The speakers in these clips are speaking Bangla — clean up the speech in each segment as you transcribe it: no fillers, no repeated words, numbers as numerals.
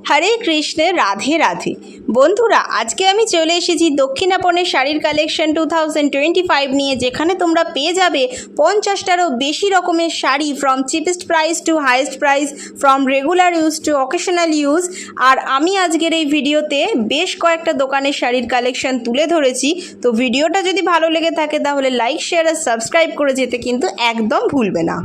হরে কৃষ্ণে রাধে রাধে। বন্ধুরা, আজকে আমি চলে এসেছি দক্ষিণাপনের শাড়ির কালেকশন 2025 নিয়ে, যেখানে তোমরা পেয়ে যাবে 50টারও বেশি রকমের sari, from cheapest price to highest price, from regular use to occasional use. আর আমি আজকের এই ভিডিওতে বেশ কয়েকটা দোকানের শাড়ির কালেকশন তুলে ধরেছি। তো ভিডিওটা যদি ভালো লেগে থাকে তাহলে লাইক, শেয়ার আর সাবস্ক্রাইব করে যেতে কিন্তু একদম ভুলবে না।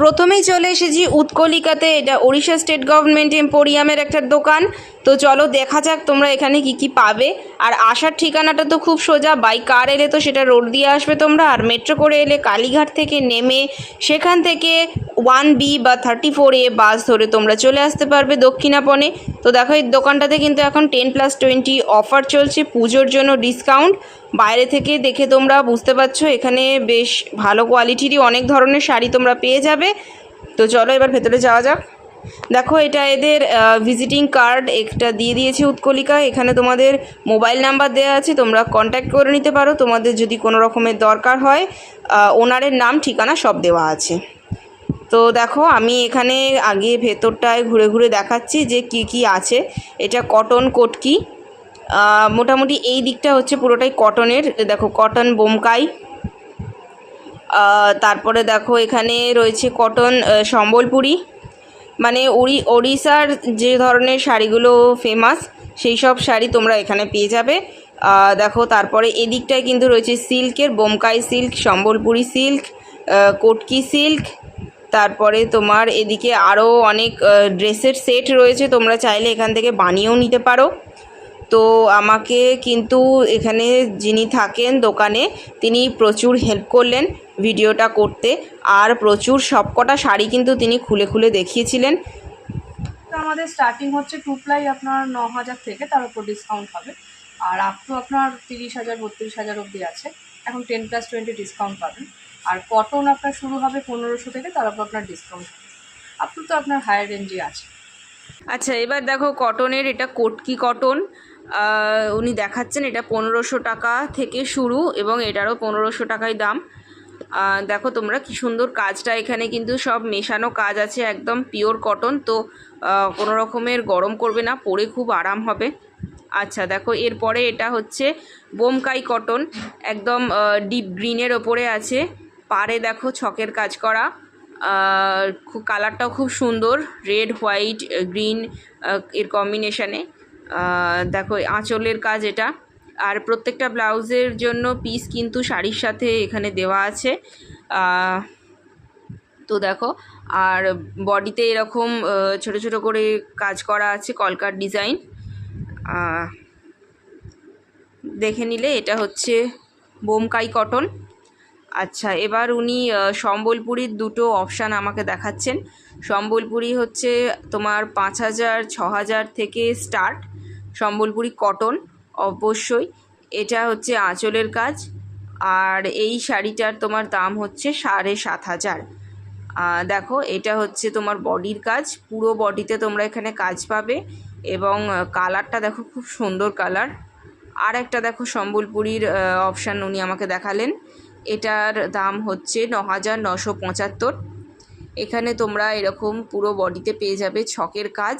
প্রথমেই চলে এসেছি উৎকলিকাতে। এটা ওড়িশা স্টেট গভর্নমেন্ট এম্পোরিয়ামের একটা দোকান। তো চলো দেখা যাক তোমরা এখানে কি কি পাবে। আর আসার ঠিকানাটা তো খুব সোজা, বাই কার এলে তো সেটা রোড দিয়ে আসবে তোমরা, আর মেট্রো করে এলে কালীঘাট থেকে নেমে সেখান থেকে 1B বা 34A বাস ধরে তোমরা চলে আসতে পারবে দক্ষিণাপনে। তো দেখো এই দোকানটাতে কিন্তু এখন 10+20 অফার চলছে, পুজোর জন্য ডিসকাউন্ট। বাইরে থেকে দেখে তোমরা বুঝতে পারছো এখানে বেশ ভালো কোয়ালিটিরই অনেক ধরনের শাড়ি তোমরা পেয়ে যাবে। তো চলো এবার ভেতরে যাওয়া যাক। দেখো এটা এদের ভিজিটিং কার্ড একটা দিয়ে দিয়েছে উৎকলিকা। এখানে তোমাদের মোবাইল নাম্বার দেওয়া আছে, তোমরা কন্ট্যাক্ট করে নিতে পারো তোমাদের যদি কোনো রকমের দরকার হয়। ওনারের নাম ঠিকানা সব দেওয়া আছে। তো দেখো আমি এখানে আগে ভেতরটায় ঘুরে ঘুরে দেখাচ্ছি যে কি কি আছে। এটা কটন কটকি, মোটামুটি এই দিকটা হচ্ছে পুরোটাই কটনের। দেখো কটন বোমকাই, তারপরে দেখো এখানে রয়েছে কটন সম্বলপুরি, মানে ওড়িশার যে ধরনের শাড়িগুলো ফেমাস সেই সব শাড়ি তোমরা এখানে পেয়ে যাবে। দেখো তারপরে এদিকটায় কিন্তু রয়েছে সিল্কের, Bomkai silk, Sambalpuri silk, Kataki silk. তারপরে তোমার এদিকে আরও অনেক ড্রেসের সেট রয়েছে, তোমরা চাইলে এখান থেকে বানিয়েও নিতে পারো। তো আমাকে কিন্তু এখানে যিনি থাকেন দোকানে তিনি প্রচুর হেল্প করলেন ভিডিওটা করতে, আর প্রচুর সবকটা শাড়ি কিন্তু তিনি খুলে খুলে দেখিয়েছিলেন। তো আমাদের স্টার্টিং হচ্ছে 2 প্লাই আপনার 9,000 থেকে, তার উপর ডিসকাউন্ট হবে। আর আপ টু আপনার 30,000 32,000 অবধি আছে। এখন 10+20 ডিসকাউন্ট পাবেন। আর কটন আপনার শুরু হবে 1500 থেকে, তার উপর আপনার ডিসকাউন্ট হবে। আপ টু তো আপনার হায়ার রেঞ্জে আছে। আচ্ছা এবার দেখো কটনের, এটা কটকি কটন উনি দেখাচ্ছেন। এটা 1500 টাকা থেকে শুরু এবং এটারও 1500 টাকায় দাম। দেখো তোমরা কি সুন্দর কাজটা, এখানে কিন্তু সব মেশানো কাজ আছে, একদম পিওর কটন। তো কোনো রকমের গরম করবে না, পরে খুব আরাম হবে। আচ্ছা দেখো এরপরে এটা হচ্ছে বোমকাই কটন, একদম ডিপ গ্রিনের ওপরে আছে, পাড়ে দেখো ছকের কাজ করা। খুব কালারটাও খুব সুন্দর, রেড হোয়াইট গ্রিন এর কম্বিনেশানে। দেখো আঁচলের কাজ এটা, আর প্রত্যেকটা ব্লাউজের জন্য পিস কিন্তু শাড়ির সাথে এখানে দেওয়া আছে। তো দেখো আর বডিতে এরকম ছোট ছোট করে কাজ করা আছে, কলকার ডিজাইন। দেখে নিলে এটা হচ্ছে বোমকাই কটন। আচ্ছা এবার উনি সম্বলপুরীর দুটো অপশান আমাকে দেখাচ্ছেন। সম্বলপুরি হচ্ছে তোমার 5,000 6,000 থেকে স্টার্ট, সম্বলপুরি কটন অবশ্যই। এটা হচ্ছে আঁচলের কাজ, আর এই শাড়িটার তোমার দাম হচ্ছে 7,500। দেখো এটা হচ্ছে তোমার বডির কাজ, পুরো বডিতে তোমরা এখানে কাজ পাবে এবং কালারটা দেখো খুব সুন্দর কালার। আর একটা দেখো সম্বলপুরীর অপশান উনি আমাকে দেখালেন, এটার দাম হচ্ছে 9,975। এখানে তোমরা এরকম পুরো বডিতে পেয়ে যাবে ছকের কাজ,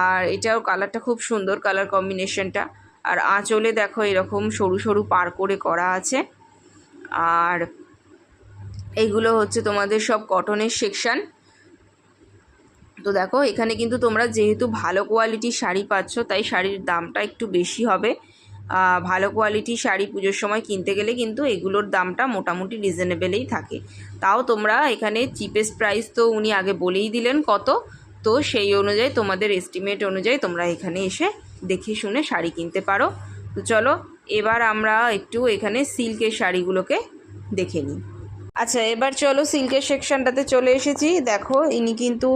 আর এটাও কালারটা খুব সুন্দর, কালার কম্বিনেশনটা। আর আঁচলে দেখো এরকম সরু সরু পার করে করা আছে। আর এইগুলো হচ্ছে তোমাদের সব কটনের সেকশান। তো দেখো এখানে কিন্তু তোমরা যেহেতু ভালো কোয়ালিটির শাড়ি পাচ্ছ, তাই শাড়ির দামটা একটু বেশি হবে। ভালো কোয়ালিটির শাড়ি পুজোর সময় কিনতে গেলে কিন্তু এগুলোর দামটা মোটামুটি রিজনেবেলেই থাকে। তাও তোমরা এখানে চিপেস্ট প্রাইস তো উনি আগে বলেই দিলেন কত, তো সেই অনুযায়ী তোমাদের এস্টিমেট অনুযায়ী তোমরা এখানে এসে দেখে শুনে শাড়ি কিনতে পারো। তো চলো এবার আমরা একটু এখানে সিল্কের শাড়িগুলোকে দেখে নিই। আচ্ছা এবার চলো সিল্কের সেকশনটাতে চলে এসেছি। দেখো ইনি কিন্তু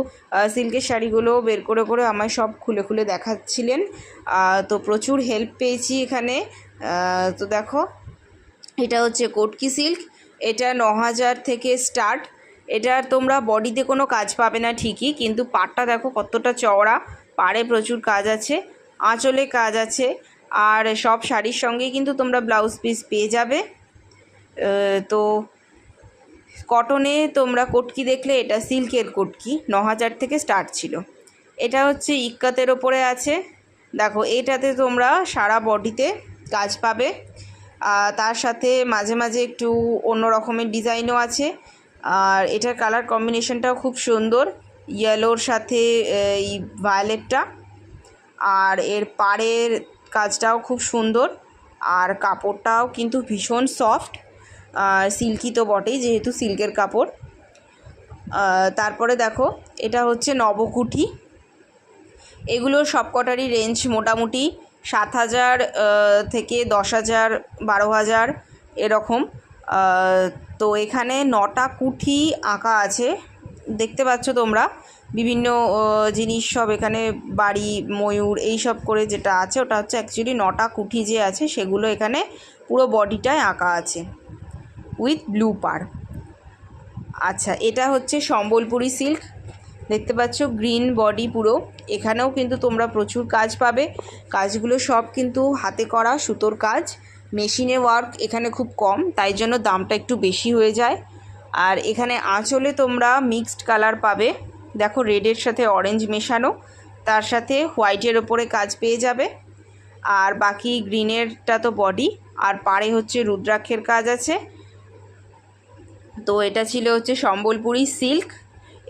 সিল্কের শাড়িগুলো বের করে করে আমায় সব খুলে খুলে দেখাচ্ছিলেন। তো প্রচুর হেল্প পেয়েছি এখানে। তো দেখো এটা হচ্ছে কটকি সিল্ক, এটা 9,000 থেকে স্টার্ট। এটার তোমরা বডিতে কোনো কাজ পাবে না ঠিকই, কিন্তু পাড়টা দেখো কতটা চওড়া, পাড়ে প্রচুর কাজ আছে, আঁচলে কাজ আছে। আর সব শাড়ির সঙ্গেই কিন্তু তোমরা ব্লাউজ পিস পেয়ে যাবে। তো কটনে তোমরা কটকি দেখলে, এটা সিল্কের কটকি 9,000 থেকে স্টার্ট ছিল। এটা হচ্ছে ইক্কাতের ওপরে আছে। দেখো এটাতে তোমরা সারা বডিতে কাজ পাবে, তার সাথে মাঝে মাঝে একটু অন্য রকমের ডিজাইনও আছে। আর এটার কালার কম্বিনেশনটাও খুব সুন্দর, ইয়েলোর সাথে এই ভায়োলেটটা। আর এর পাড়ের কাজটাও খুব সুন্দর, আর কাপড়টাও কিন্তু ভীষণ সফট, সিল্কি তো বটেই যেহেতু সিল্কের কাপড়। তারপরে দেখো এটা হচ্ছে নবকুঠি। এগুলো সবকটারই রেঞ্জ মোটামুটি 7,000 থেকে 10,000, 12,000 এরকম। তো এখানে 9টা কুঠি আঁকা আছে, দেখতে পাচ্ছ তোমরা। বিভিন্ন জিনিস সব এখানে, বাড়ি, ময়ূর, এই সব করে যেটা আছে ওটা হচ্ছে অ্যাকচুয়ালি 9টা কুঠি যে আছে সেগুলো এখানে পুরো বডিটায় আঁকা আছে উইথ ব্লু পাড়। আচ্ছা, এটা হচ্ছে সম্বলপুরি সিল্ক, দেখতে পাচ্ছ গ্রিন বডি পুরো। এখানেও কিন্তু তোমরা প্রচুর কাজ পাবে। কাজগুলো সব কিন্তু হাতে করা সুতোর কাজ, মেশিনে ওয়ার্ক এখানে খুব কম, তাই জন্য দামটা একটু বেশি হয়ে যায়। আর এখানে আঁচলে তোমরা মিক্সড কালার পাবে, দেখো রেডের সাথে অরেঞ্জ মেশানো, তার সাথে হোয়াইটের ওপরে কাজ পেয়ে যাবে। আর বাকি গ্রিনেরটা তো বডি, আর পাড়ে হচ্ছে রুদ্রাক্ষের কাজ আছে। তো এটা ছিল হচ্ছে সম্বলপুরি সিল্ক।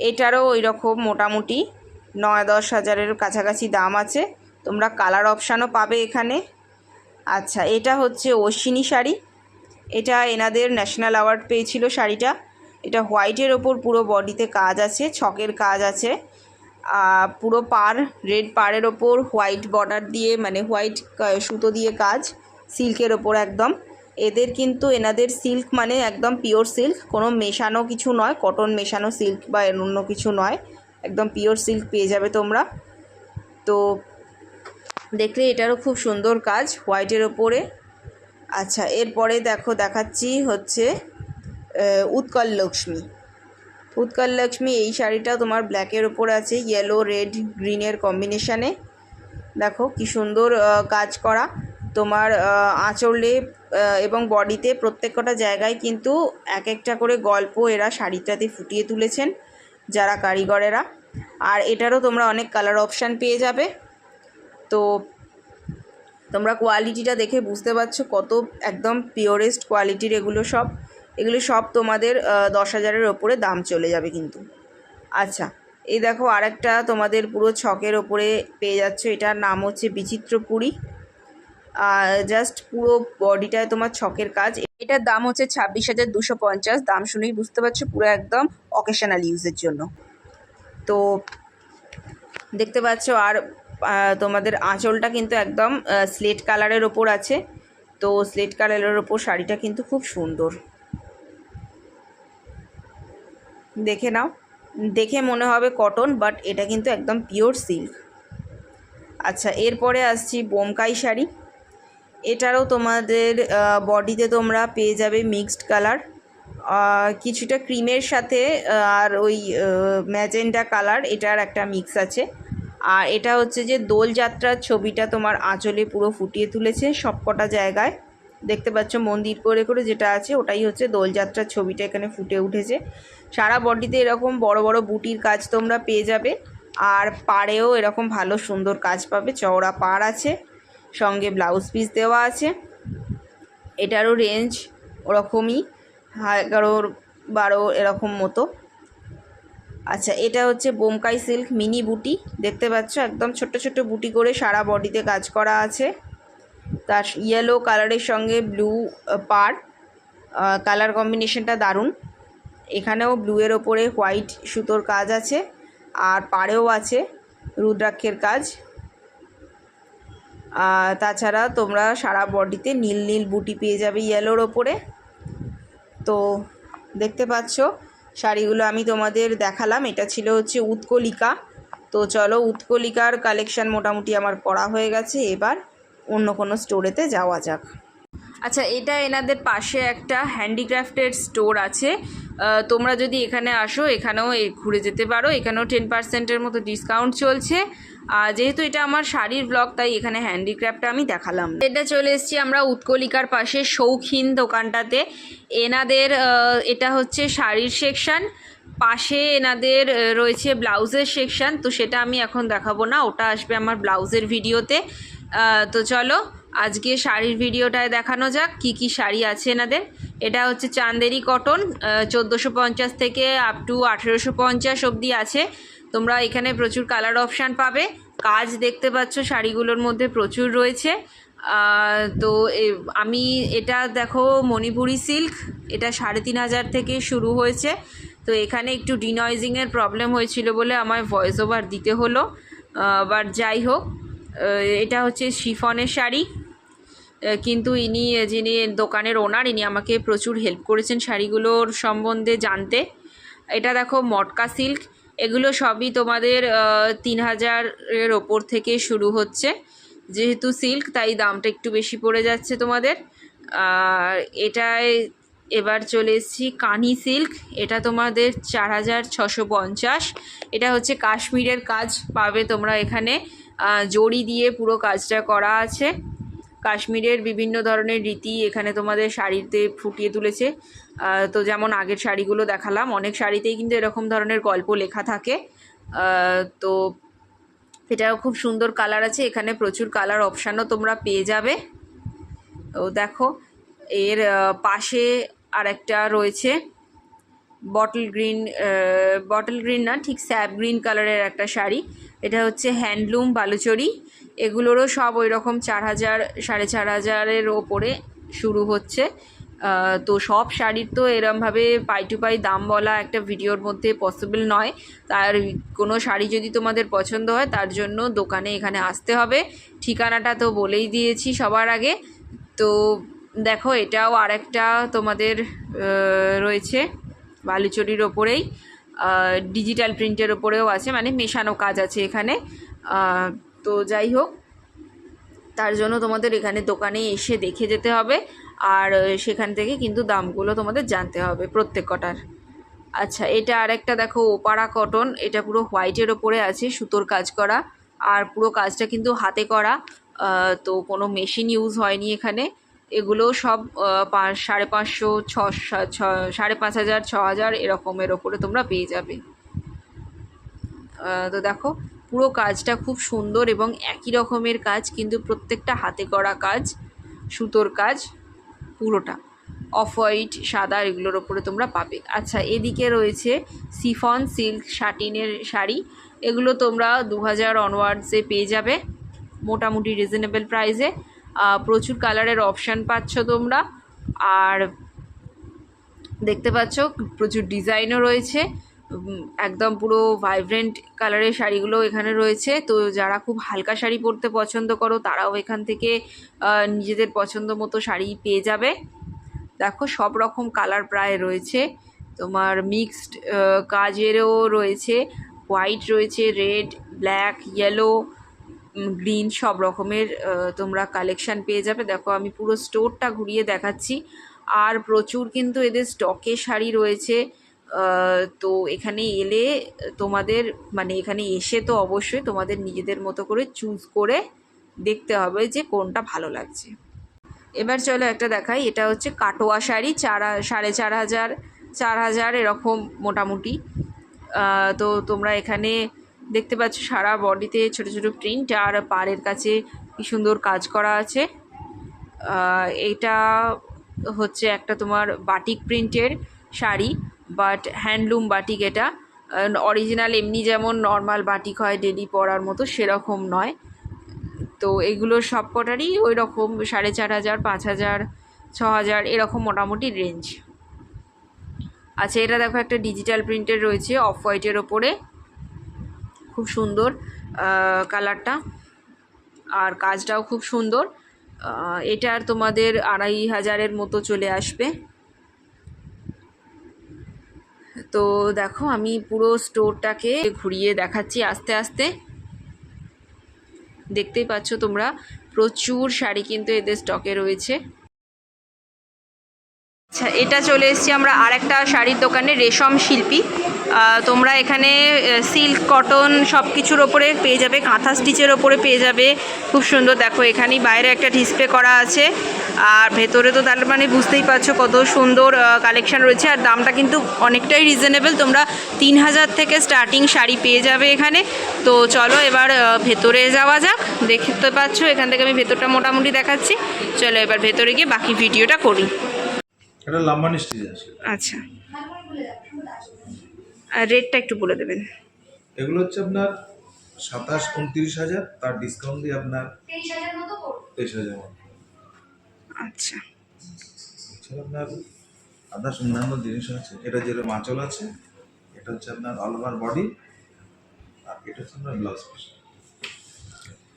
এটারও ওই রকম মোটামুটি 9-10 হাজারের কাছাকাছি দাম আছে। তোমরা কালার অপশানও পাবে এখানে। আচ্ছা, এটা হচ্ছে অশ্বিনী শাড়ি। এটা এনাদের ন্যাশনাল অ্যাওয়ার্ড পেয়েছিল শাড়িটা। এটা হোয়াইটের ওপর পুরো বডিতে কাজ আছে, ছকের কাজ আছে। পুরো পাড়, রেড পাড়ের ওপর হোয়াইট বর্ডার দিয়ে, মানে হোয়াইট সুতো দিয়ে কাজ, সিল্কের ওপর একদম। এদের কিন্তু এনাদের সিল্ক মানে একদম পিওর সিল্ক, কোনো মেশানো কিছু নয়, কটন মেশানো সিল্ক বা অন্য কিছু নয়, একদম পিওর সিল্ক পেয়ে যাবে তোমরা। তো দেখলে এটারও খুব সুন্দর কাজ হোয়াইটের ওপরে। আচ্ছা, এরপরে দেখো দেখাচ্ছি হচ্ছে উৎকল লক্ষ্মী। উৎকল লক্ষ্মী এই শাড়িটা তোমার ব্ল্যাকের ওপর আছে, ইয়েলো, রেড, গ্রিনের কম্বিনেশানে। দেখো কি সুন্দর কাজ করা। তোমার আঁচলে এবং বডিতে প্রত্যেকটা জায়গায় কিন্তু এক একটা করে গল্প এরা শাড়িটাতে ফুটিয়ে তুলেছেন যারা কারিগরেরা। আর এটারও তোমরা অনেক কালার অপশান পেয়ে যাবে। তো তোমরা কোয়ালিটিটা দেখে বুঝতে পারছো কত একদম পিওরেস্ট কোয়ালিটির এগুলো সব তোমাদের 10,000-এর ওপরে দাম চলে যাবে কিন্তু। আচ্ছা, এই দেখো আরেকটা তোমাদের পুরো ছকের ওপরে পেয়ে যাচ্ছ, এটার নাম হচ্ছে বিচিত্রপুরী। জাস্ট পুরো বডিটায় তোমার ছকের কাজ। এটার দাম হচ্ছে 26,250। দাম শুনেই বুঝতে পারছো পুরো একদম অকেশনাল ইউজের জন্য। তো দেখতে পাচ্ছ, আর তোমাদের আঁচলটা কিন্তু একদম স্লেট কালারের ওপর আছে। তো স্লেট কালারের ওপর শাড়িটা কিন্তু খুব সুন্দর, দেখে নাও, দেখে মনে হবে কটন, বাট এটা কিন্তু একদম পিওর সিল্ক। আচ্ছা, এরপরে আসছি বোমকাই শাড়ি। এটারও তোমাদের বডিতে তোমরা পেয়ে যাবে মিক্সড কালার, কিছুটা ক্রিমের সাথে আর ওই ম্যাজেন্টা কালার, এটার একটা মিক্স আছে। আর এটা হচ্ছে যে দোলযাত্রার ছবিটা তোমার আঁচলে পুরো ফুটিয়ে তুলেছে সবকটা জায়গায়, দেখতে পাচ্ছ মন্দির করে করে যেটা আছে ওটাই হচ্ছে দোলযাত্রার ছবিটা এখানে ফুটে উঠেছে। সারা বডিতে এরকম বড় বড় বুটির কাজ তোমরা পেয়ে যাবে। আর পাড়েও এরকম ভালো সুন্দর কাজ পাবে, চওড়া পাড় আছে, সঙ্গে ব্লাউজ পিস দেওয়া আছে। এটারও রেঞ্জ ওরকমই 11-12 এরকম মতো। আচ্ছা, এটা হচ্ছে বোমকাই সিল্ক মিনি বুটি, দেখতে পাচ্ছ একদম ছোট্ট ছোট্ট বুটি করে সারা বডিতে কাজ করা আছে। তার ইয়েলো কালারের সঙ্গে ব্লু পাড়, কালার কম্বিনেশনটা দারুণ। এখানেও ব্লুয়ের ওপরে হোয়াইট সুতোর কাজ আছে, আর পাড়েও আছে রুদ্রাক্ষের কাজ। তাছাড়া তোমরা সারা বডিতে নীল নীল বুটি পেয়ে যাবে ইয়েলোর ওপরে। তো দেখতে পাচ্ছ শাড়িগুলো আমি তোমাদের দেখালাম, এটা ছিল হচ্ছে উৎকলিকা। তো চলো, উৎকলিকার কালেকশান মোটামুটি আমার করা হয়ে গেছে, এবার অন্য কোনো স্টোরেতে যাওয়া যাক। আচ্ছা, এটা এনাদের পাশে একটা হ্যান্ডিক্রাফটের স্টোর আছে। তোমরা যদি এখানে আসো এখানেও ঘুরে যেতে পারো, এখানেও 10%-এর মতো ডিসকাউন্ট চলছে। যেহেতু এটা আমার শাড়ির ব্লগ তাই এখানে হ্যান্ডিক্রাফটটা আমি দেখালাম। এটা চলে এসেছি আমরা উৎকলিকার পাশে শৌখিন দোকানটাতে। এনাদের এটা হচ্ছে শাড়ির সেকশান। পাশে এনাদের রয়েছে ব্লাউজের সেকশন, তো সেটা আমি এখন দেখাবো না, ওটা আসবে আমার ব্লাউজের ভিডিওতে। তো চলো আজকে শাড়ির ভিডিওটায় দেখানো যাক কি কি শাড়ি আছে এনাদের। এটা হচ্ছে চান্দেরি কটন, 1450 থেকে আপ টু 1850 অবধি আছে। তোমরা এখানে প্রচুর কালার অপশান পাবে। কাজ দেখতে পাচ্ছ শাড়িগুলোর মধ্যে প্রচুর রয়েছে। তো আমি এটা দেখো মণিপুরি সিল্ক, এটা 3500 থেকে শুরু হয়েছে। তো এখানে একটু ডিনয়েজিংয়ের প্রবলেম হয়েছিল বলে আমায় ভয়েস ওভার দিতে হলো, বাট যাই হোক। এটা হচ্ছে শিফনের শাড়ি, কিন্তু যিনি দোকানের ওনার, ইনি আমাকে প্রচুর হেল্প করেছেন শাড়িগুলোর সম্বন্ধে জানতে। এটা দেখো মটকা সিল্ক, এগুলো সবই তোমাদের 3000-এর ওপর থেকে শুরু হচ্ছে। যেহেতু সিল্ক তাই দামটা একটু বেশি পড়ে যাচ্ছে তোমাদের। আর এটায় এবার চলে এসেছি কানি সিল্ক, এটা তোমাদের 4650। এটা হচ্ছে কাশ্মীরের কাজ পাবে তোমরা এখানে, জড়ি দিয়ে পুরো কাজটা করা আছে। কাশ্মীরের বিভিন্ন ধরনের রীতি এখানে তোমাদের শাড়িতে ফুটিয়ে তুলেছে। তো যেমন আগের শাড়িগুলো দেখালাম, অনেক শাড়িতেই কিন্তু এরকম ধরনের গল্প লেখা থাকে। তো এটাও খুব সুন্দর কালার আছে, এখানে প্রচুর কালার অপশানও তোমরা পেয়ে যাবে। তো দেখো এর পাশে আরেকটা রয়েছে বটল গ্রিন না, ঠিক স্যাপ গ্রিন কালারের একটা শাড়ি। এটা হচ্ছে হ্যান্ডলুম বালুচরি, এগুলোরও সব ওই রকম 4000 4500-এর ওপরে শুরু হচ্ছে। তো সব শাড়ির তো এরমভাবে পাই টু পাই দাম বলা একটা ভিডিওর মধ্যে পসিবল নয়। তার কোনো শাড়ি যদি তোমাদের পছন্দ হয় তার জন্য দোকানে এখানে আসতে হবে। ঠিকানাটা তো বলেই দিয়েছি সবার আগে। তো দেখো এটাও আরেকটা তোমাদের রয়েছে বালুচরির ওপরেই, ডিজিটাল প্রিন্টের ওপরেও আছে, মানে মেশানো কাজ আছে এখানে। তো যাই হোক, তার জন্য তোমাদের এখানে দোকানে এসে দেখে যেতে হবে, আর সেখান থেকে কিন্তু দামগুলো তোমাদের জানতে হবে প্রত্যেক কটার। আচ্ছা, এটা আরেকটা দেখো ওপারা কটন, এটা পুরো হোয়াইটের ওপরে আছে, সুতোর কাজ করা, আর পুরো কাজটা কিন্তু হাতে করা। তো কোনো মেশিন ইউজ হয়নি এখানে। এগুলো সব 550, 5500, 6000 এরকমের ওপরে তোমরা পেয়ে যাবে। তো দেখো পুরো কাজটা খুব সুন্দর এবং একই রকমের কাজ, কিন্তু প্রত্যেকটা হাতে করা কাজ, সুতোর কাজ পুরোটা। অফ হোয়াইট, সাদা, এগুলোর ওপরে তোমরা পাবে। আচ্ছা, এদিকে রয়েছে সিফন সিল্ক শাটিনের শাড়ি, এগুলো তোমরা 2000 অনওয়ার্ডসে পেয়ে যাবে মোটামুটি রিজনেবল প্রাইসে। প্রচুর কালারের অপশান পাচ্ছ তোমরা, আর দেখতে পাচ্ছ প্রচুর ডিজাইনও রয়েছে। একদম পুরো ভাইব্রেন্ট কালারের শাড়িগুলো এখানে রয়েছে। তো যারা খুব হালকা শাড়ি পরতে পছন্দ করো তারাও এখান থেকে নিজেদের পছন্দ মতো শাড়ি পেয়ে যাবে। দেখো সব রকম কালার প্রায় রয়েছে, তোমার মিক্সড কাজেরও রয়েছে, হোয়াইট রয়েছে, রেড, ব্ল্যাক, ইয়েলো, গ্রিন, সব রকমের তোমরা কালেকশান পেয়ে যাবে। দেখো আমি পুরো স্টোরটা ঘুরিয়ে দেখাচ্ছি, আর প্রচুর কিন্তু এদের স্টকে শাড়ি রয়েছে। তো এখানে এলে তোমাদের, মানে এখানে এসে তো অবশ্যই তোমাদের নিজেদের মতো করে চুজ করে দেখতে হবে যে কোনটা ভালো লাগছে। এবার চলো একটা দেখাই, এটা হচ্ছে কাটোয়া শাড়ি, 4500, 4000 এরকম মোটামুটি। তো তোমরা এখানে দেখতে পাচ্ছ সারা বডিতে ছোট ছোট প্রিন্ট, আর পাড়ের কাছে কি সুন্দর কাজ করা আছে। এটা হচ্ছে একটা তোমার বাটিক প্রিন্টের শাড়ি, বাট হ্যান্ডলুম বাটিক। এটা অরিজিনাল এমনি যেমন নর্মাল বাটিক হয় ডেলি পরার মতো, সেরকম নয়। তো এগুলোর সব কটারই ওই রকম 4500, 5000, 6000 এরকম মোটামুটি রেঞ্জ। আচ্ছা, এটা দেখো একটা ডিজিটাল প্রিন্টের রয়েছে অফ হোয়াইটের ওপরে, খুব সুন্দর কালারটা, আর কাজটাও খুব সুন্দর। এটার তোমাদের 2500-এর মতো চলে আসবে। তো দেখো আমি পুরো স্টোরটাকে ঘুরিয়ে দেখাচ্ছি আস্তে আস্তে। দেখতেই পাচ্ছ তোমরা প্রচুর শাড়ি কিন্তু এদের স্টকে রয়েছে। আচ্ছা, এটা চলে এসেছি আমরা আরেকটা শাড়ির দোকানে, রেশম শিল্পী। তোমরা এখানে সিল্ক কটন সব কিছুর ওপরে পেয়ে যাবে, কাঁথা স্টিচের ওপরে পেয়ে যাবে। খুব সুন্দর, দেখো এখানেই বাইরে একটা ডিসপ্লে করা আছে, আর ভেতরে তো তার মানে বুঝতেই পারছো কত সুন্দর কালেকশন রয়েছে। আর দামটা কিন্তু অনেকটাই রিজনেবল, তোমরা 3000 থেকে স্টার্টিং শাড়ি পেয়ে যাবে এখানে। তো চলো এবার ভেতরে যাওয়া যাক। দেখতে পাচ্ছ এখান থেকে আমি ভেতরটা মোটামুটি দেখাচ্ছি। চলো এবার ভেতরে গিয়ে বাকি ভিডিওটা করি। এটা লাম্বানি স্টিচ আছে। আচ্ছা, আর রেটটা একটু বলে দেবেন। এগুলো হচ্ছে আপনার 27-29 হাজার, তার ডিসকাউন্ট দিয়ে আপনার 23,000 মতো। আচ্ছা, এছাড়া আপনার আদার্স অন্যান্য জিনিস আছে। এটা যেরকম আঁচল আছে, এটা হচ্ছে আপনার অল ওভার বডি, আর এটা হচ্ছে আপনার ব্লাউজ পিস।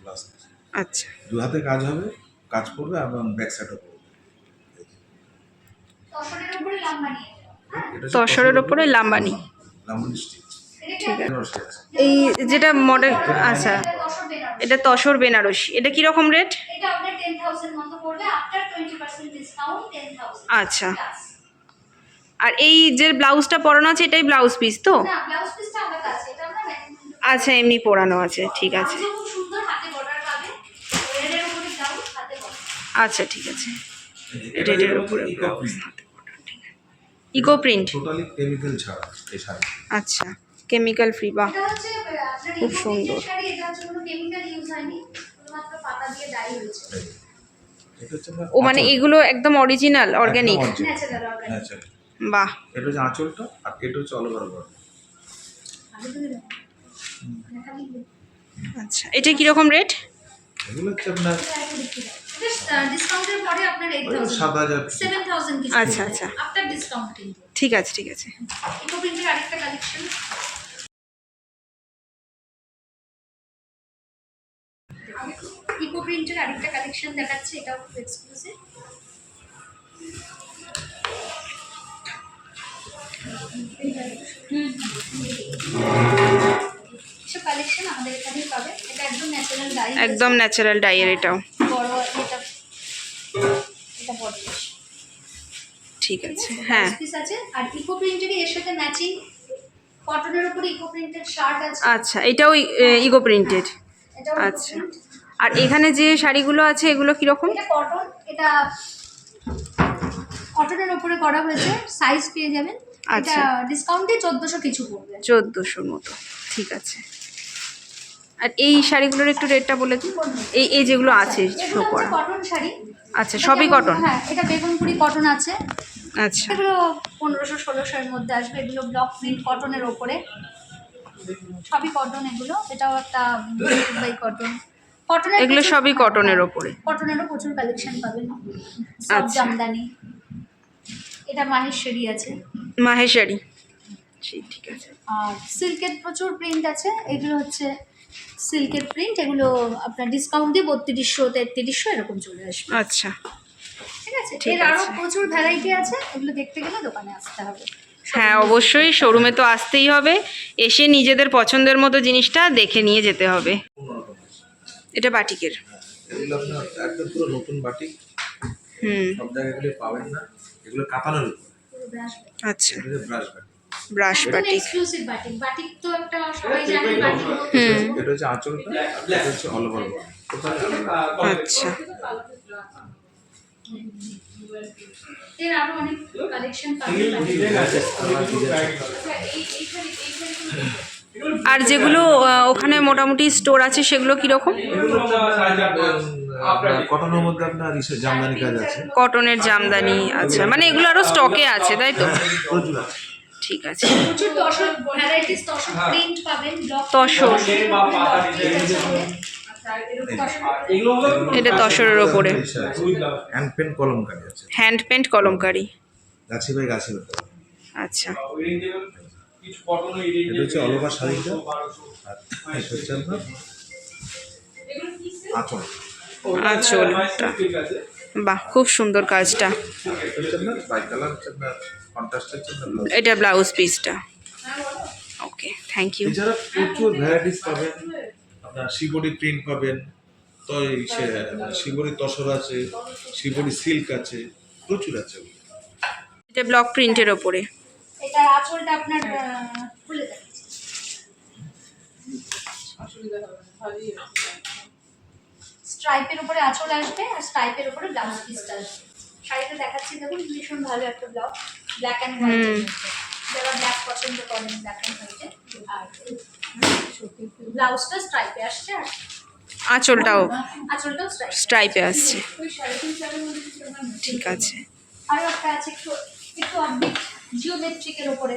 ব্লাউজ পিস আচ্ছা, দু হাতে কাজ হবে, কাজ করবে এবং ব্যাক সাইডও করবে। এটা হচ্ছে তসরের ওপরে লাম্বানি। লাম্বানি স্টিচ। ঠিক আছে, বেনারসি আছে। এই যেটা মডেল, আচ্ছা এটা তসর বেনারসি, এটা কিরকম রেট? এটা আপনার 10,000 মতো পড়বে, আফটার 20% ডিসকাউন্ট 10,000। আচ্ছা, আর এই যে ব্লাউজটা পরানো আছে এটাই ব্লাউজ পিস তো? না, ব্লাউজ পিসটা আমার কাছে, এটা আমরা ম্যানুফ্যাকচার। আচ্ছা, এমনি পরানো আছে, ঠিক আছে। খুব সুন্দর হাতে বর্ডার পাবে, ওয়ারের উপরে ব্লাউজ, হাতে বর্ডার। আচ্ছা, ঠিক আছে। এটা এটার যেটা উপরে হচ্ছে eco blouse, print. Eco print. Totally chemical ছাড়া এই শাড়ি। আচ্ছা, কেমিক্যাল ফ্রি, বাহ এটা হচ্ছে আপনার খুব ইকো সুন্দর। প্রিন্টের শাড়ি, এটা হচ্ছে কোনো কেমিক্যাল ইউজ হয়নি, শুধুমাত্র পাতা দিয়ে ডাই হয়েছে। এটা হচ্ছে আপনার ও মানে আঁচল। এগুলো একদম অরিজিনাল অর্গানিক? একদম original। Natural organic. ন্যাচারাল। বাহ, এটা হচ্ছে আঁচলটা, আর এটা হচ্ছে অল ওভার বডি। আচ্ছা, এটা কিরকম রেট? এগুলো হচ্ছে আপনার এটা ডিসকাউন্টের পরে আপনার 8,000 7,000। 7,000 কিছু। আচ্ছা, আচ্ছা। আফটার ডিসকাউন্ট কিন্তু। ঠিক আছে, ঠিক আছে। ইকো প্রিন্টের আরেকটা কালেকশন। ইকো প্রিন্টের আরেকটা কালেকশন দেখাচ্ছি, এটাও খুব এক্সক্লুসিভ। এসব কালেকশন আমাদের এখানেই পাবে, এটা একদম ন্যাচারাল ডাই, একদম ন্যাচারাল ডাইয়ের এটাও, বড় এটা, এটা বড় পিস। ঠিক আছে। হ্যাঁ, পিস আছে, আর ইকো প্রিন্টেরই এর সাথে ম্যাচিং কটনের উপরে ইকো প্রিন্টের শার্ট আছে। আচ্ছা, এটাও ইকো প্রিন্টেড। এটাও আচ্ছা, আর এখানে যে শাড়িগুলো আছে এগুলো কিরকম? এটা কটন, এটা কটনের উপরে করা হয়েছে, সাইজ পেয়ে যাবেন। এটা আচ্ছা। ডিসকাউন্টে 1400 কিছু পড়বে। 1400 মতো, ঠিক আছে। আর এই শাড়িগুলোর একটু রেটটা বলে দিন, এই যেগুলো আছে শো এগুলো হচ্ছে করা। কটন শাড়ি। আচ্ছা, সবই যেমন- কটন? হ্যাঁ, এটা বেগুনপুরি কটন আছে, আচ্ছা, এগুলো 1500-1600 এর মধ্যে আসবে। এগুলো ব্লক প্রিন্ট কটনের ওপরে, সবই কটন এগুলো। এটাও একটা বাই কটন। কটনের এগুলো সবই কটনের ওপরে। কটনেরও প্রচুর কালেকশন পাবেন, সব আচ্ছা। জামদানি। এটা মাহেশ্বরী আছে, মাহেশারি, ঠিক আছে। আর সিল্কের প্রচুর প্রিন্ট আছে। এগুলো হচ্ছে সিল্কের প্রিন্ট, এগুলো আপনার ডিসকাউন্ট দিয়ে 3200-3300 এরকম চলে আসবে। আচ্ছা, ঠিক আছে, ঠিক এর আরও আছে। প্রচুর ভ্যারাইটি আছে, এগুলো দেখতে গেলে দোকানে আসতে হবে। হ্যাঁ অবশ্যই, শোরুমে তো আসতেই হবে, এসে নিজেদের পছন্দের মতো জিনিসটা দেখে নিয়ে যেতে হবে। এটা বাটিকের। এগুলো আপনার একদম পুরো নতুন বাটিক, সব জায়গাগুলো পাবেন না। এগুলো কাতানের উপর, আচ্ছা, এটা হচ্ছে brush batik. Brush batik. Exclusive batik. Batik তো একটা সবাই জানে, বাটিক এটা হচ্ছে আঁচলটা, এটা হচ্ছে অল ওভার বডি। আচ্ছা, এর আরো অনেক কালেকশন পাবেন। আর যেগুলো ওখানে মোটামুটি স্টোর আছে সেগুলো কিরকম? কটনের মধ্যে আপনার জামদানি কাজ আছে। কটনের জামদানি, আচ্ছা, মানে এগুলো আরো স্টকে আছে তাই তো? প্রচুর আছে। ঠিক আছে। প্রচুর তসর ভ্যারাইটিস, তসর প্রিন্ট পাবেন, ব্লক তসর, এটা তসরের ওপরে। হ্যান্ড পেন কলমকারি আছে, hand paint kalamkari. Gachhi by গাছি হতে হবে। আচ্ছা, এটা হচ্ছে অল ওভার শাড়িটা, আর এটা হচ্ছে আপনার আঁচল। আঁচলটা, বাহ খুব সুন্দর কাজটা। এটা হচ্ছে আপনার বাই কালার, হচ্ছে আপনার কন্ট্রাস্ট হচ্ছে আপনার ব্লাউজ। এটা ব্লাউজ পিসটা। ওকে, থ্যাংক ইউ। এছাড়া প্রচুর ভ্যারাইটিস পাবেন, আপনার শিবরি প্রিন্ট পাবেন, তো শিবরি তসর আছে, শিবরি সিল্ক আছে, প্রচুর আছে। এটা ব্লক প্রিন্টের ওপরে। এটা আঁচলটা আপনার খুলে দেখাচ্ছি। স্ট্রাইপের উপরে আঁচল আসবে আর স্ট্রাইপের উপরে ব্লাউজ পিসটা আসবে। শাড়িটা দেখাচ্ছি, দেখুন ভীষণ ভালো একটা ব্লাউজ, ব্ল্যাক অ্যান্ড হোয়াইট, যারা ব্ল্যাক পছন্দ করেন ব্ল্যাক অ্যান্ড হোয়াইটে। আর ব্লাউজটা স্ট্রাইপে আসছে আর আঁচলটাও আঁচলটাও স্ট্রাইপে আসছে। ঠিক আছে। আরও একটা আছে একটু একটু অফবিট জিওমেট্রিকের উপরে।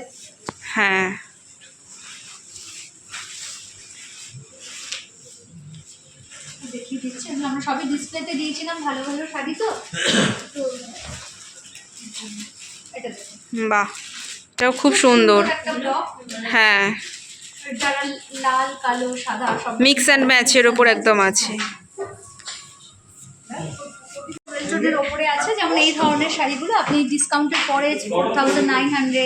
হ্যাঁ, দেখিয়ে দিচ্ছি, এগুলো আমরা সবই ডিসপ্লেতে দিয়েছিলাম, ভালো ভালো শাড়ি তো। তো এটা দেখুন, বাহ, এটাও খুব সুন্দর। একটা ব্লক, হ্যাঁ, যারা লাল কালো সাদা সব মিক্স অ্যান্ড ম্যাচের ওপর একদম আছে। এর ওপরে আছে, যেমন এই ধরনের শাড়িগুলো আপনি ডিসকাউন্টের পরে 4900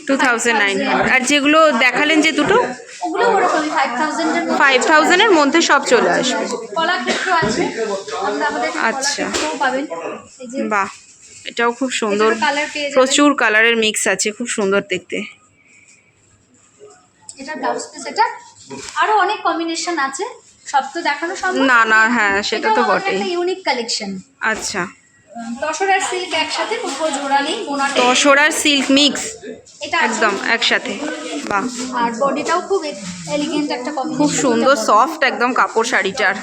2900। আর যেগুলো দেখালেন যে দুটো, ওগুলো ওরকমই 5000 এর 5000 এর মধ্যে সব চলে আসবে। কলাক্ষেত্র আছে, আমরা আমাদের আচ্ছা। কলাক্ষেত্রও পাবেন। এই যে বাহ, এটাও খুব সুন্দর, কালার পেয়ে যাবেন। প্রচুর কালারের মিক্স আছে, খুব সুন্দর দেখতে। এটা ব্লাউজ পিস, এটা আরো অনেক কম্বিনেশন আছে, সব তো দেখানো সম্ভব না না, হ্যাঁ সেটা তো বটেই। একটা ইউনিক কালেকশন। আচ্ছা, তসর আর সিল্ক একসাথে, কোথাও জোড়া নেই, বোনাটা তসর আর সিল্ক মিক্স এটা একদম একসাথে। বাহ, আর বডিটাও খুব এলিগেন্ট একটা কম্বিনেশন, খুব সুন্দর সফট একদম কাপড় শাড়িটার।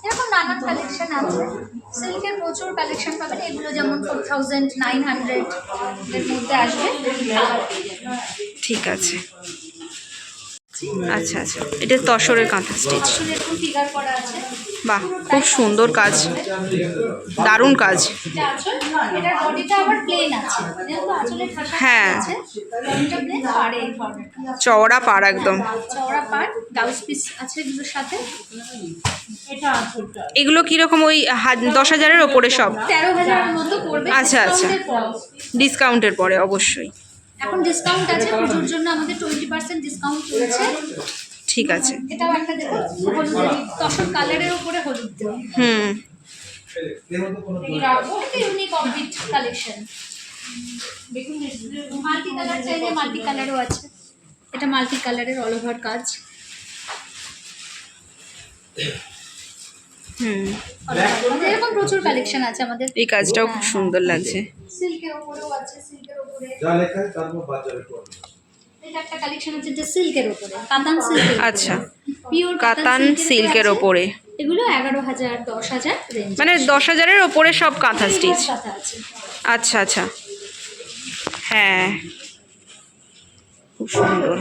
এরকম নানান কালেকশন আছে। সিল্কের প্রচুর কালেকশন পাবেন, এগুলো যেমন 4900 এর মধ্যে আসবে। ঠিক আছে। আচ্ছা আচ্ছা, এটা তসরের কাঁথা স্টিচ। আসলে এরকম ফিগার করা আছে, বাহ, খুব সুন্দর কাজ, দারুণ কাজ। এটা আঁচল, এটার বডিটা আবার প্লেন আছে, যেহেতু আঁচলের ঠাসা হ্যাঁ। আছে, বডিটা প্লেন আর এই ধরনের কাজ। চওড়া পাড় একদম। চওড়া পাড়, ব্লাউজ পিস আছে এগুলোর সাথে। এগুলো কিরকম? ওই 10,000-এর ওপরে সব? 13,000 এর মতো পড়বে আচ্ছা, আচ্ছা। ডিসকাউন্টের পর। ডিসকাউন্টের পরে অবশ্যই। এখন ডিসকাউন্ট আছে, পুজোর জন্য আমাদের 20% ডিসকাউন্ট চলছে। ঠিক আছে। এটাও একটা দেখুন, হলুদ তসর কালারের উপরে হলুদ দেওয়া, হুম, এটা unique offbeat collection. Multi colour চাইলে মাল্টি কালারও আছে, এটা মাল্টি কালারের অল ওভার কাজ। হুম, এরকম প্রচুর কালেকশন আছে আমাদের। এই কাজটাও খুব সুন্দর লাগছে। সিল্কের উপরেও আছে, সিল্কের উপরে যা লেখা আছে তার মধ্যে বাজারে করবে। এটা একটা কালেকশন আছে যে সিল্কের উপরে, কাতান সিল্কের। আচ্ছা, পিওর কাতান সিল্কের ওপরে, এগুলো 11,000 10,000 রেঞ্জ, মানে 10,000-এর ওপরে সব কাঁথা স্টিচ। কাঁথা আছে। আচ্ছা আচ্ছা, হ্যাঁ খুব সুন্দর।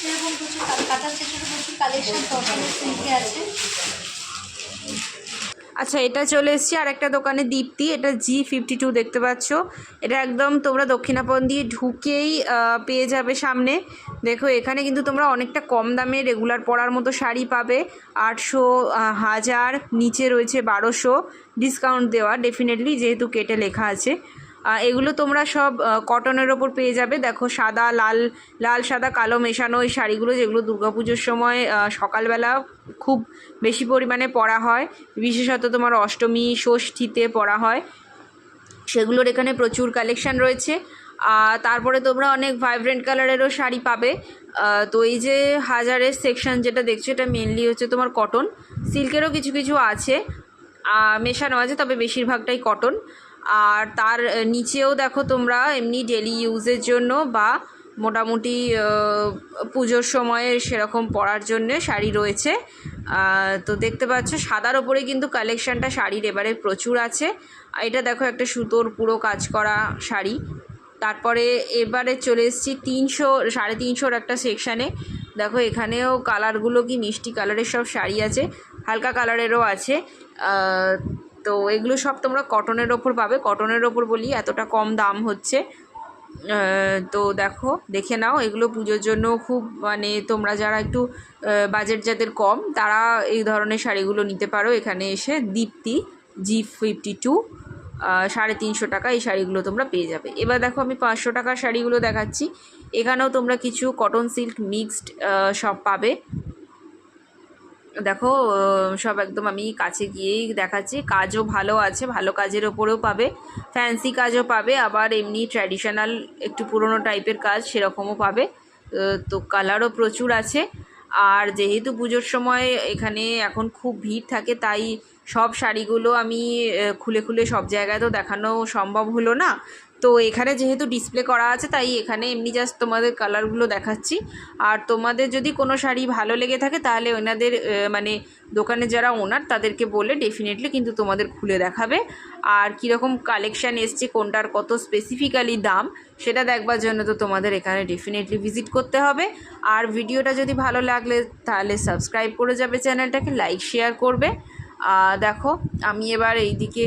এরকম প্রচুর কাতান সিল্কের প্রচুর কালেকশন তসরের সিল্কে আছে। আচ্ছা, এটা চলে এসেছি আর একটা দোকানে, দীপ্তি। এটা G52 দেখতে পাচ্ছ। এটা একদম তোমরা দক্ষিণাপন দিয়ে ঢুকেই পেয়ে যাবে সামনে। দেখো এখানে কিন্তু তোমরা অনেকটা কম দামে রেগুলার পরার মতো শাড়ি পাবে। 800, 1000, নিচে রয়েছে 1200, ডিসকাউন্ট দেওয়া ডেফিনেটলি, যেহেতু কেটে লেখা আছে। এগুলো তোমরা সব কটনের ওপর পেয়ে যাবে। দেখো সাদা লাল, লাল সাদা কালো মেশানো এই শাড়িগুলো, যেগুলো দুর্গাপুজোর সময় সকালবেলা খুব বেশি পরিমাণে পরা হয়, বিশেষত তোমার অষ্টমী ষষ্ঠীতে পরা হয়, সেগুলোর এখানে প্রচুর কালেকশান রয়েছে। তারপরে তোমরা অনেক ভাইব্রেন্ট কালারেরও শাড়ি পাবে। তো এই যে 1000-এর সেকশন যেটা দেখছো, এটা মেনলি হচ্ছে তোমার কটন। সিল্কেরও কিছু কিছু আছে, মেশানো আছে, তবে বেশিরভাগটাই কটন। আর তার নিচেও দেখো তোমরা এমনি ডেলি ইউজের জন্য বা মোটামুটি পুজোর সময়ে সেরকম পরার জন্যে শাড়ি রয়েছে। তো দেখতে পাচ্ছ সাদার ওপরে কিন্তু কালেকশানটা শাড়ির এবারে প্রচুর আছে। আর এটা দেখো একটা সুতোর পুরো কাজ করা শাড়ি। তারপরে এবারে চলে এসেছি 300, 350-র একটা সেকশানে। দেখো এখানেও কালারগুলো কি মিষ্টি কালারের সব শাড়ি আছে, হালকা কালারেরও আছে। তো এগুলো সব তোমরা কটনের ওপর পাবে। কটনের ওপর বলি এতটা কম দাম হচ্ছে। তো দেখো, দেখে নাও, এগুলো পুজোর জন্য খুব, মানে তোমরা যারা একটু বাজেট যাদের কম, তারা এই ধরনের শাড়িগুলো নিতে পারো এখানে এসে। দীপ্তি G52, 350 টাকা এই শাড়িগুলো তোমরা পেয়ে যাবে। এবার দেখো আমি 500 টাকার শাড়িগুলো দেখাচ্ছি। এখানেও তোমরা কিছু কটন সিল্ক মিক্সড সব পাবে। দেখো সব একদম আমি কাছে গিয়েই দেখাচ্ছি। কাজও ভালো আছে, ভালো কাজের ওপরেও পাবে, ফ্যান্সি কাজও পাবে, আবার এমনি ট্র্যাডিশনাল একটু পুরনো টাইপের কাজ সেরকমও পাবে। তো কালারও প্রচুর আছে। আর যেহেতু পুজোর সময় এখানে এখন খুব ভিড় থাকে, তাই সব শাড়িগুলো আমি খুলে খুলে সব জায়গায় তো দেখানো সম্ভব হলো না। তো এখানে যেহেতু ডিসপ্লে করা আছে, তাই এখানে এমনি জাস্ট তোমাদের কালারগুলো দেখাচ্ছি। আর তোমাদের যদি কোনো শাড়ি ভালো লেগে থাকে, তাহলে ওনাদের মানে দোকানে যারা ওনার তাদেরকে বলে ডেফিনেটলি কিন্তু তোমাদের খুলে দেখাবে। আর কীরকম কালেকশান এসছে, কোনটার কত স্পেসিফিক্যালি দাম, সেটা দেখবার জন্য তো তোমাদের এখানে ডেফিনেটলি ভিজিট করতে হবে। আর ভিডিওটা যদি ভালো লাগলে তাহলে সাবস্ক্রাইব করে যাবে চ্যানেলটাকে, লাইক শেয়ার করবে। দেখো আমি এবার এইদিকে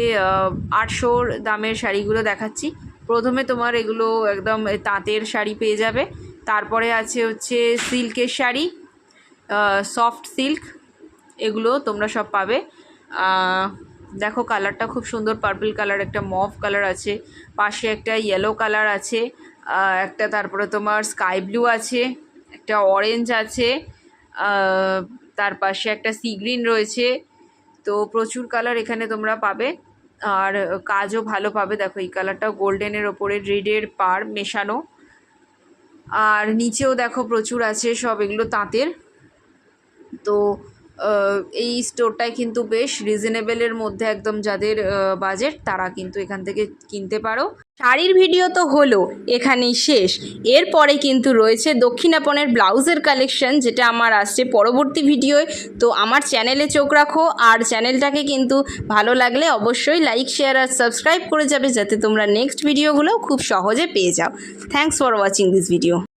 800 দামের শাড়িগুলো দেখাচ্ছি। প্রথমে তোমার এগুলো একদম তাঁতের শাড়ি পেয়ে যাবে, তারপরে আছে হচ্ছে সিল্কের শাড়ি, সফট সিল্ক, এগুলো তোমরা সব পাবে। দেখো কালারটা খুব সুন্দর, পার্পল কালার, একটা মভ কালার আছে, পাশে একটা ইয়েলো কালার আছে, একটা তারপরে তোমার স্কাই ব্লু আছে, একটা অরেঞ্জ আছে, তার পাশে একটা সি গ্রিন রয়েছে। তো প্রচুর কালার এখানে তোমরা পাবে, আর কাজও ভালো পাবে। দেখো এই কালারটাও গোল্ডেনের ওপরে রেডের পার মেশানো। আর নিচেও দেখো প্রচুর আছে, সব এগুলো তাঁতের। তো এই স্টোরটায় কিন্তু বেশ রিজনেবলের মধ্যে একদম যাদের বাজেট, তারা কিন্তু এখান থেকে কিনতে পারো। শাড়ির ভিডিও তো হলো, এখানেই শেষ। এরপরে কিন্তু রয়েছে দক্ষিণাপনের ব্লাউজের কালেকশন, যেটা আমার আসছে পরবর্তী ভিডিওয়। তো আমার চ্যানেলে চোখ রাখো, আর চ্যানেলটাকে কিন্তু ভালো লাগলে অবশ্যই লাইক শেয়ার আর সাবস্ক্রাইব করে যাবে, যাতে তোমরা নেক্সট ভিডিওগুলো খুব সহজে পেয়ে যাও। Thanks for watching this video.